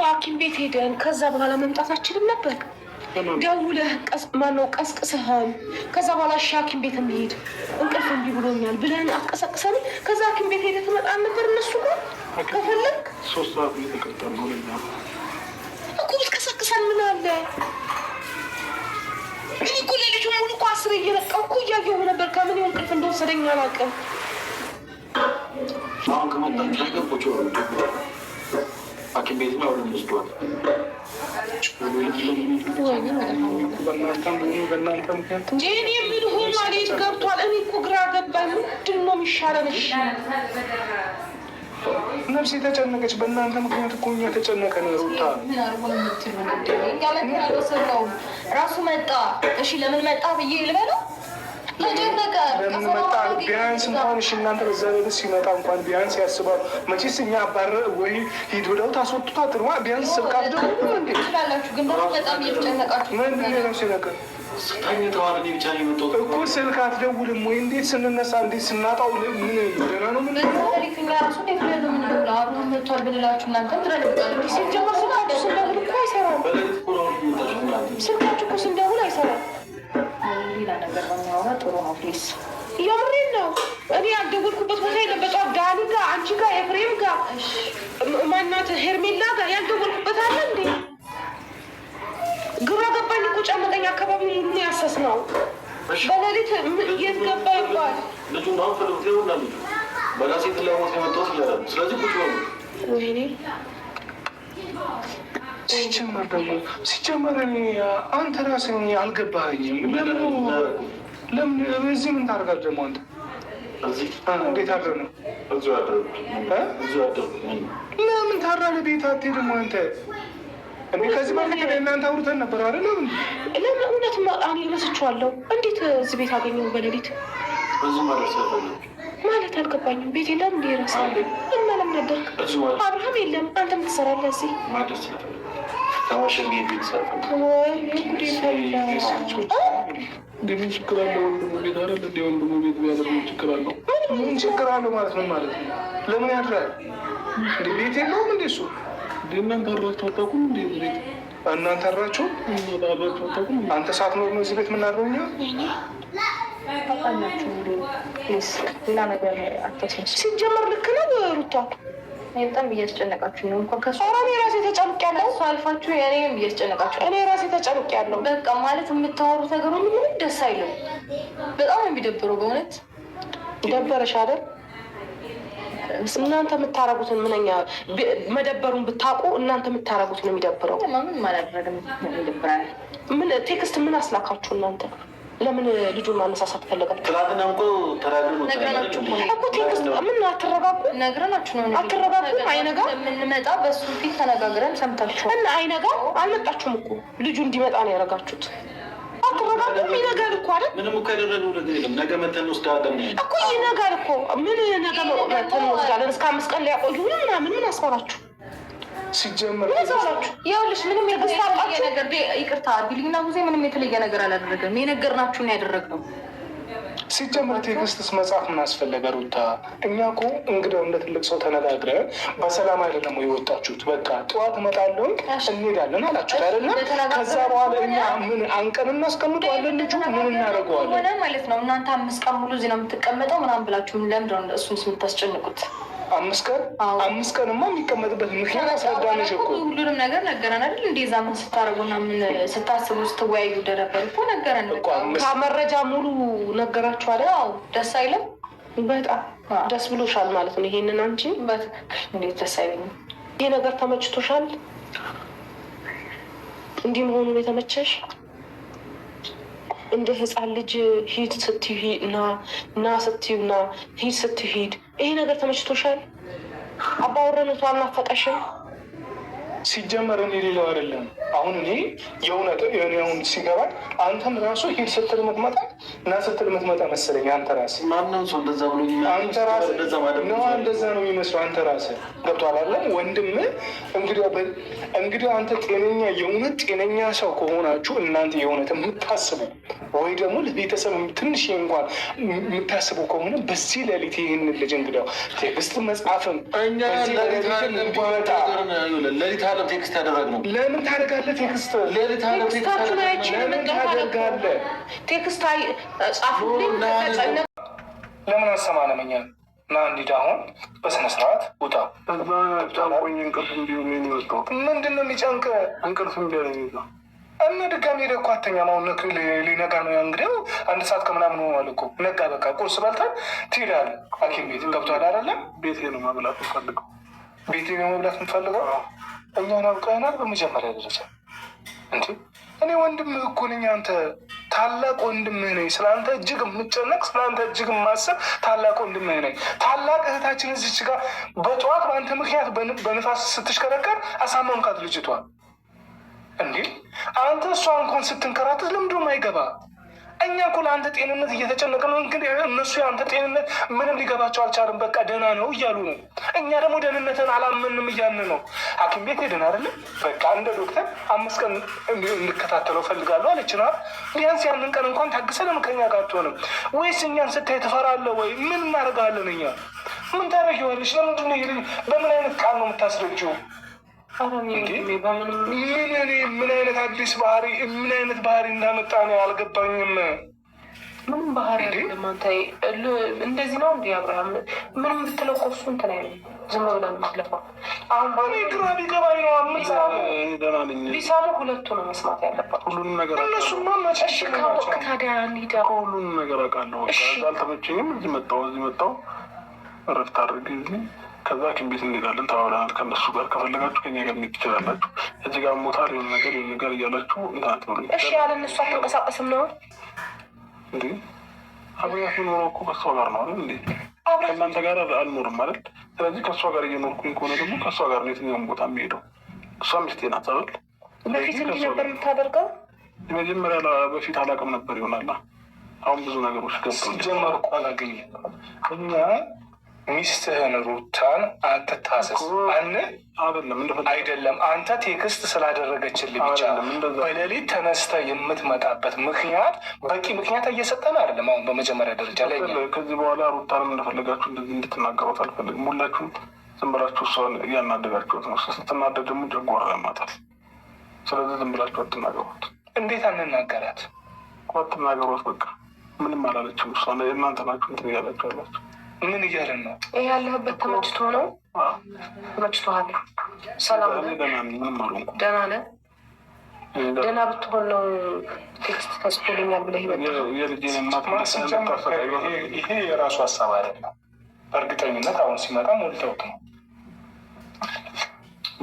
ሐኪም ቤት ሄደን ከዛ በኋላ መምጣት አችልም ነበር። ደውለህ ማነው ቀስቅሰህን ከዛ በኋላ እሺ ሐኪም ቤት እንሂድ እንቅልፍ እምቢ ብሎኛል ብለን አትቀሰቅሰን ከዛ ሐኪም ቤት ሄደህ ትመጣ ነበር። እነሱ ጋር ከፈለግ 3 ሰዓት እየተቀጠር ነው ለኛ እኮ ብትቀሰቅሰን ምን አለ? እኔ እኮ ለልጁ ሙሉ እኮ 10 እየነቃሁ እኮ እያየሁ ነበር። ከምን እንቅልፍ እንደወሰደኝ አላውቅም። አሁን ከመጣችሁ አይገቦች ሐኪም ቤት ነው ወስዷል። እንጂ እኔ ምን ሆኗል? የት ገብቷል? እኔ እኮ ግራ ገባኝ። ምንድን ነው የሚሻለን? እሺ ነፍሴ ተጨነቀች። በእናንተ ምክንያት እኮ እኛ ተጨነቀን። ሩታ ራሱ መጣ። እሺ ለምን መጣ ብዬ ልበለው? ተጨነቀ። ለምን መጣ? ቢያንስ እንኳን እሺ እናንተ በዛ ቤት ሲመጣ እንኳን ቢያንስ ያስባል። መቼስ እኛ አባረ ወይ ሂድ ብለው ታስወጡታ ጥሩማ ቢያንስ ስልካት ደግሞ እንዴ ትላላችሁ። ግን ደግሞ በጣም እየተጨነቃችሁ ምን ነው ሲነገር ስታኝ ተዋረድ ብቻ ነው የመጣው እኮ ስልክ አትደውልም ወይ? እንዴት ስንነሳ እንዴት ስናጣው ምን ደህና ነው? ምን ታሪክኛ ራሱ እንዴት ነው ምን ነው አብሮ መጥቷል ብንላችሁ እናንተ ትረዱታላችሁ። ሲጀመር ስልካችሁ ስንደውል እኮ አይሰራም። ስልካችሁ እኮ ስንደውል አይሰራም። ሌላ ነገር በሚያወራ ጥሩ ነው። ፕሊስ የምሬን ነው። እኔ ያልደወልኩበት ቦታ የለም። በጠዋት ዳኒ ጋር፣ አንቺ ጋር፣ ኤፍሬም ጋር፣ ማናት ሄርሜላ ጋር ያልደወልኩበት አለ እንዴ? ግራ ገባኝ እኮ ጨመቀኝ። አካባቢ ሁሉ ያሰስ ነው። በሌሊት የት ገባ ይባል ልጁ ነው ፈለጉት ይሆና ልጁ በራሴ ፍላጎት የመጣሁት ይላል። ስለዚህ ቁጭ ነው ወይኔ ሲጀመር እኔ አንተ ራስህ አልገባኸኝም። ለምን በዚህ ምን ታደርጋለህ ደግሞ አንተ? እንዴት አድረህ ነው? ለምን ታድራለህ? ቤት አትሄድም አንተ? እንዴ ከዚህ በፊት እናንተ አውርተን ነበር አይደለም? ለምን እውነት እኔ ረስቼዋለሁ። እንዴት እዚህ ቤት አገኘሁ በሌሊት? ማለት አልገባኝም። ቤት የለም እንዴ? ራስህ እና ለምን ነበርክ? አብርሃም የለም። አንተ ምን ትሰራለህ እዚህ? ምን ችግር አለው? ወንድሙ ቤት አይደል እንደ ወንድሙ ቤት ቢያደርግ ችግር አለው? ምን ችግር አለው ማለት ነው? ማለት ነው ለምን ያድራል? እንደ ቤት የለውም እንደ እሱ እናንተ አራችሁ አታውቁም? እንደ ቤት እናንተ አራችሁ አታውቁም? አንተ ሳትኖር ነው እዚህ ቤት የምናድረው እኛ? ሌላ ነገር ሲጀመር ልክ ነው ሩታ። በጣም እያስጨነቃችሁ ነው። እንኳን ከሱ እኔ ራሴ ተጨንቄያለሁ። እሱ አልፋችሁ እኔም እያስጨነቃችሁ እኔ ራሴ ተጨንቄያለሁ። በቃ ማለት የምታወሩት ነገር ሁሉ ምንም ደስ አይልም። በጣም የሚደብረው በእውነት ደበረሽ አይደል? እናንተ የምታረጉትን ምንኛ መደበሩን ብታውቁ እናንተ የምታረጉት ነው የሚደብረው። ምን ማላደረግም ይደብራል። ምን ቴክስት ምን አስላካችሁ እናንተ? ለምን ልጁን ማነሳሳት ፈለጋችሁ? ትናንትና እኮ ተናግረን እኮ ቴክስት ምን አትረጋጉ? ነግረናችሁ ነው። አትረጋጉ። አይነጋ የምንመጣ በሱ ፊት ተነጋግረን ሰምታችሁ እና አይነጋ አልመጣችሁም እኮ ልጁ እንዲመጣ ነው ያደረጋችሁት። አትረጋጉም። ይነጋል እኮ አይደል? ምንም እኮ ያደረግነው ነገር የለም። ነገ መተን እንወስዳለን እኮ ይነጋል እኮ። ምን ነገ መተን እንወስዳለን? እስከ 5 ቀን ሊያቆዩ ምናምን ምን አስፈራችሁ? ሲጀመር ይኸውልሽ ምንም የተለየ ነገር ይቅርታ ቢልኝና ጊዜ ምንም የተለየ ነገር አላደረገም። የነገርናችሁን ያደረግነው። ሲጀመር ቴክስትስ መጽሐፍ ምን አስፈለገ ሩታ? እኛ እኮ እንግዲያው እንደ ትልቅ ሰው ተነጋግረን በሰላም አይደለም የወጣችሁት? በቃ ጠዋት እመጣለሁ እንሄዳለን አላችሁት አይደለም? ከዛ በኋላ እኛ ምን አንቀን እናስቀምጠዋለን? ልጁ ምን እናደርገዋለን ሆነ ማለት ነው? እናንተ 5 ቀን ሙሉ እዚህ ነው የምትቀመጠው ምናምን ብላችሁ ለምንድን ነው እሱን የምታስጨንቁት? 5 ቀንማ የሚቀመጥበት ምክንያት አስረዳንሽ እኮ። ሁሉንም ነገር ነገረን አይደል? እንደዛ ምን ስታረጉና ምን ስታስቡ ስትወያዩ እንደነበር እኮ ነገረን። ከመረጃ ሙሉ ነገራችሁ አይደል? አዎ። ደስ አይልም? በጣም ደስ ብሎሻል ማለት ነው። ይሄንን አንቺ በትክክል እንዴት ደስ አይልም? ይሄ ነገር ተመችቶሻል? እንዲህ መሆኑን የተመቸሽ? እንደ ህፃን ልጅ ሂድ ስትይ ና ስትይ ና ሂድ ስትሂድ ይሄ ነገር ተመችቶሻል? አባወረነቱ አልናፈቀሽም? ሲጀመር እኔ ሌላው አይደለም። አሁን እኔ የእውነት እኔ አሁን ሲገባል አንተም ራሱ ሂድ ስትል የምትመጣ እና ስትል የምትመጣ መሰለኝ። አንተ ራስህ ማንም ሰው እንደዛ ብሎ አንተ ራስህ እንደዛ ነው የሚመስለው። አንተ ራስህ ገብቶሃል አይደለም? ወንድም እንግዲህ አንተ ጤነኛ የእውነት ጤነኛ ሰው ከሆናችሁ እናንተ የእውነት የምታስቡ ወይ ደግሞ ለቤተሰብ ትንሽ እንኳን የምታስቡ ከሆነ በዚህ ሌሊት ይህንን ልጅ እንግዲያው ቴክስት መጽሐፍም እኛ ሌሊት አይደለም ቴክስት ያደረግነው። ለምን ታደርጋለህ ቴክስት? ቴክስታችሁን አይቼ ለምን ታደርጋለህ ቴክስት? ጻፉልኝ። ለምን አሰማንም? እኛ ና እንሂድ አሁን በስነ ስርዓት ውጣ። ጫንቆኝ እንቅልፍ እንዲሁም የሚወጣው ምንድን ነው የሚጨንቅ? እንቅልፍ እንዲያለኝ እና ድጋሚ ሄደህ እኮ አተኛም። አሁን ሊነጋ ነው እንግዲህ 1 ሰዓት ከምናምን ሆኗል እኮ ነጋ። በቃ ቁርስ በልተን ትሄዳለህ ሐኪም ቤት ገብቶሃል አይደለም? ቤቴ ነው መብላት የምፈልገው። ቤቴ ነው መብላት የምፈልገው። እኛን አውቀናል በመጀመሪያ ደረጃ እንዴ። እኔ ወንድምህ እኮ ነኝ። አንተ ታላቅ ወንድምህ ነኝ። ስለአንተ እጅግ የምጨነቅ ስለአንተ እጅግ የማሰብ ታላቅ ወንድምህ ነኝ። ታላቅ እህታችን እዚች ጋር በጠዋት በአንተ ምክንያት በንፋስ ስትሽከረከር አሳመምካት ልጅቷ እንዴ። አንተ እሷ እንኳን ስትንከራተት ለምንድን ነው አይገባ? እኛ እኮ ለአንተ ጤንነት እየተጨነቀ ነው። እንግዲህ እነሱ የአንተ ጤንነት ምንም ሊገባቸው አልቻለም። በቃ ደህና ነው እያሉ ነው። እኛ ደግሞ ደህንነትን አላመንም እያልን ነው። ሐኪም ቤት ሄደን አይደለም በቃ እንደ ዶክተር 5 ቀን እንድከታተለው ፈልጋለሁ አለችና ቢያንስ ያንን ቀን እንኳን ታግሰን ከኛ ጋር አትሆንም ወይስ? እኛን ስታይ ትፈራለህ ወይ? ምን እናደርጋለን? እኛ ምን ታደርጊዋለሽ? ለምንድን ነው በምን አይነት ቃል ነው የምታስረጂው? ምን አይነት አዲስ ባህሪ ምን አይነት ባህሪ እንዳመጣ ነው አልገባኝም። ምንም ባህሪ ለማንተ እንደዚህ ነው እንዲ አብርሃም ምንም ብትለው እኮ እሱ እንትን አይልም። ዝም ብለን የምትለፋው አሁን ባኔ ግራ ቢገባኝ ነው። ቢሳሙ ሁለቱ ነው መስማት ያለባት ሁሉንም ነገር። እነሱማ መጨሽ ካወቅ ታዲያ እንሂዳ ሁሉንም ነገር አውቃለሁ። አልተመቸኝም። እዚህ መጣሁ እረፍት አድርግ ከዛ ሐኪም ቤት እንሄዳለን ተባብለናል። ከእነሱ ጋር ከፈለጋችሁ ከኛ ጋር እንሄድ ትችላላችሁ። እዚህ ጋር ሞታል የሆነ ነገር እያላችሁ እንታት ነው። እሺ ያለ እነሱ አትንቀሳቀስም ነው እንዴ? አብያት የምኖረው እኮ ከእሷ ጋር ነው አይደል እንዴ? ከእናንተ ጋር አልኖርም ማለት። ስለዚህ ከእሷ ጋር እየኖርኩኝ ከሆነ ደግሞ ከእሷ ጋር ነው የትኛውን ቦታ የሚሄደው። እሷ ሚስቴ ናት አይደል? በፊት እንዲህ ነበር የምታደርገው? መጀመሪያ በፊት አላውቅም ነበር ይሆናል። አሁን ብዙ ነገሮች ገብተው ጀመር እኮ አላገኘም። እኛ ሚስትህን ሩታን አትታሰስ አይደለም። አንተ ቴክስት ስላደረገችልህ ብቻ በሌሊት ተነስተህ የምትመጣበት ምክንያት በቂ ምክንያት እየሰጠን አይደለም። አሁን በመጀመሪያ ደረጃ ላይ ከዚህ በኋላ ሩታንም እንደፈለጋችሁ እንደዚህ እንድትናገሯት አልፈልግም። ሁላችሁም ዝም ብላችሁ እሷን እያናደጋችሁት ነው። ስትናደድ ደግሞ ጨጓራ ያማታል። ስለዚህ ዝም ብላችሁ አትናገሯት። እንዴት አንናገራት? አትናገሯት። በቃ ምንም አላለችም እሷ። እናንተ ናችሁ እንትን እያላችሁ ያላችሁ። ምን እያለን ነው? ይህ ያለህበት ተመችቶ ነው? ተመችቶሃል? ሰላም ነህ? ደህና ነህ? ደህና ብትሆን ነው ቴክስት ተጽፎልኛል ብለህ ይሄ የራሱ ሀሳብ አይደለም። በእርግጠኝነት አሁን ሲመጣ ሞልተውት ነው፣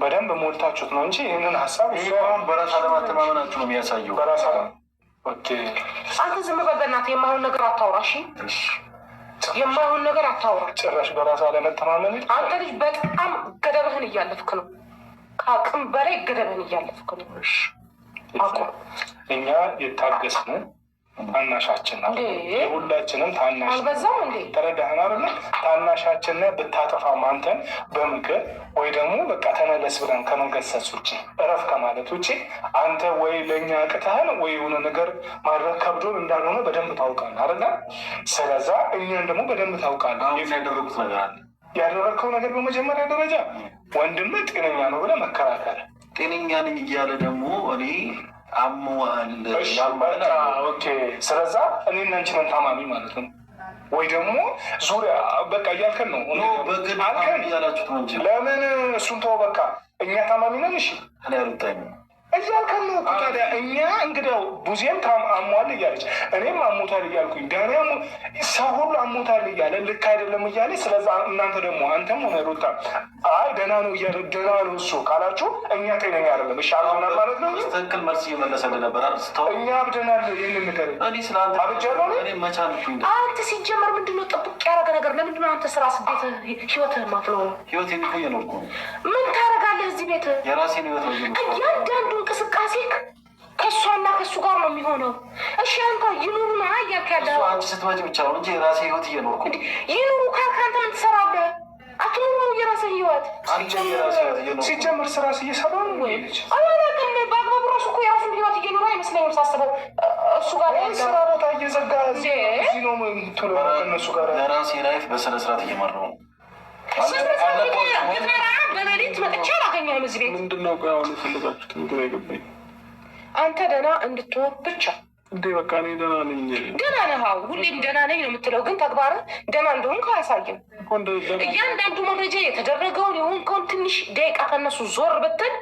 በደንብ ሞልታችሁት ነው እንጂ ይህንን ሀሳብ በራስ አለማተማመናችሁ ነው የሚያሳየው። በራስ አንተ ዝም በል በእናትህ። የማይሆን ነገር አታውራ እሺ? የማይሆን ነገር አታውራ። ጭራሽ በራስ አለመተማመን። አንተ ልጅ በጣም ገደብህን እያለፍክ ነው። ከአቅም በላይ ገደብህን እያለፍክ ነው። እኛ የታገስነው ታናሻችን ነው። የሁላችንም ታናሽ አልበዛም እንዴ? ተረዳህን አይደለ? ታናሻችን ብታጠፋም አንተን በምክር ወይ ደግሞ በቃ ተመለስ ብለን ከመገሰጽ ውጭ እረፍ ከማለት ውጭ አንተ ወይ ለእኛ ቅትህን ወይ የሆነ ነገር ማድረግ ከብዶን እንዳልሆነ በደንብ ታውቃለህ አይደለ? ስለዛ እኛን ደግሞ በደንብ ታውቃለህ። ያደረጉት ነገር አለ። ያደረግከው ነገር በመጀመሪያ ደረጃ ወንድምህ ጤነኛ ነው ብለህ መከራከር። ጤነኛ ነኝ እያለ ደግሞ እኔ አሞሃል። ስለዛ እኔና አንቺ ነን ታማሚ ማለት ነው ወይ ደግሞ ዙሪያ በቃ እያልከን ነው እያላችሁት ነው እንጂ ለምን እሱን ተወው በቃ እኛ ታማሚ ነን። እሺ እኔ አልወጣኝ እያልከን ነው። ታዲያ እኛ እንግዲያው ቡዜም አሟል እያለች እኔም አሞታል እያልኩኝ ዳኒ ሰው ሁሉ አሞታል እያለ ልክ አይደለም እያለ ስለዛ እናንተ ደግሞ አንተም ሆነ ሩታ አይ ደህና ነው እያለ ደህና ነው እሱ ካላችሁ እኛ ጤነኛ አይደለም። እሺ አልሆናል ማለት ነው። ትክክል መልስ እየመለሰልህ ነበር አይደል? እኛ አብደናል። ይህንን ነገር እኔ ስለአንተ አብጃለሁ። እኔ መቻልኩኝ። አንተ ሲጀመር ምንድነው ጥብቅ ያደረገ ነገር? ለምንድነው አንተ ስራ ስቤት ህይወትህን ማትለው? ህይወቴን እኮ እየኖርኩ ነው። ምን ታደርጋለህ እዚህ ቤት? የራሴን ህይወት ነው እየኖርኩ። እያንዳንዱ እንቅስቃሴ ከእሷና ከእሱ ጋር ነው የሚሆነው። እሺ አንተ ይኑሩ ና እያልክ ያለው አንቺ ስትመጪ ብቻ ነው እንጂ የራሴ ህይወት እየኖርኩ። ይኑሩ ካልክ አንተ ምን ትሰራለህ? አትኑሩ የራስህ ህይወት። ሲጀምር ስራ እየሰራ ነው ወይ? አላውቅም። በአግባቡ ራሱ እኮ የራሱን ህይወት እየኖረ አይመስለኝም ሳስበው። እሱ ጋር ስራ ቦታ እየዘጋ እዚህ ነው የምትውለው ከእነሱ ጋር። ለራሴ ላይፍ በስነ ስርዓት እየመራሁ ነው። በሌሊት መጥቼ አላገኘህም እዚህ ቤት። ምንድን ነው ቆይ አሁን የፈለጋችሁት? ምግብ አይገባኝ። አንተ ደህና እንድትሆን ብቻ እንዴ። በቃ እኔ ደህና ነኝ። ደህና ነህ? አዎ ሁሌም ደህና ነኝ ነው የምትለው፣ ግን ተግባርህ ደህና እንደሆንክ አያሳይም። እያንዳንዱ መረጃ የተደረገውን የሆንከውን ትንሽ ደቂቃ ከነሱ ዞር ብትል